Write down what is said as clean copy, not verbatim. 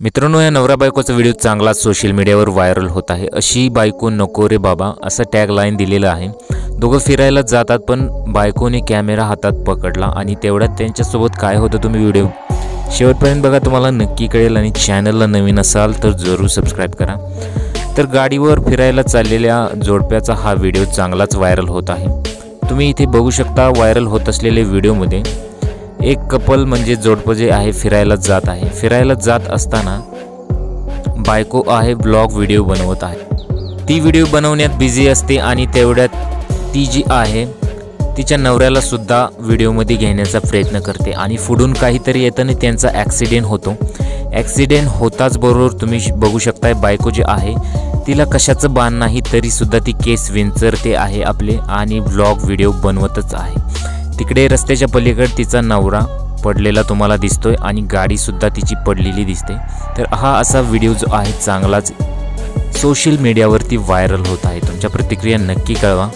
मित्रांनो, या नवरा बायकोचा व्हिडिओ चांगलाच सोशल मीडियावर व्हायरल होत आहे। अशी बायको नको रे बाबा असं टॅगलाईन दिलेलं आहे। दोघं फिरायला जातात पण बायकोने कॅमेरा हातात पकडला आणि तेवढ्यात त्यांच्यासोबत काय होतं तुम्ही व्हिडिओ शेवटपर्यंत बघा, तुम्हाला नक्की कळेल। आणि चॅनलला नवीन असाल तर जरूर सबस्क्राईब करा। तर गाडीवर फिरायला चाललेल्या जोडप्याचा हा व्हिडिओ चांगलाच व्हायरल होत आहे। तुम्ही इथे बघू शकता व्हायरल होत असलेले व्हिडिओमध्ये एक कपल म्हणजे जोडपं जे आहे फिरायला जात आहे। फिरायला जात असताना बायको आहे ब्लॉग व्हिडिओ बनवत आहे। ती व्हिडिओ बनवण्यात बिझी असते आणि तेवढ्यात ती जी आहे तिच्या नवऱ्याला सुद्धा व्हिडिओमध्ये घेण्याचा प्रयत्न करते आणि पुढून काहीतरी येताना त्यांचा ॲक्सिडेंट होतो। ॲक्सिडेंट होताच बरोबर तुम्ही बघू शकताय बायको जी आहे तिला कशाचं बाण नाही तरी सुद्धा ती केस विंचरते आहे आपले आणि ब्लॉग व्हिडिओ बनवतच आहे। तिकडे रस्त्याच्या पलीकडे तिचा नवरा पडलेला तुम्हाला दिसतोय आणि गाडी सुद्धा तिची पडलेली दिसते। तर हा असा व्हिडिओ जो आहे चांगलाच सोशल मीडियावरती व्हायरल होत आहे। तुमच्या प्रतिक्रिया नक्की कळवा।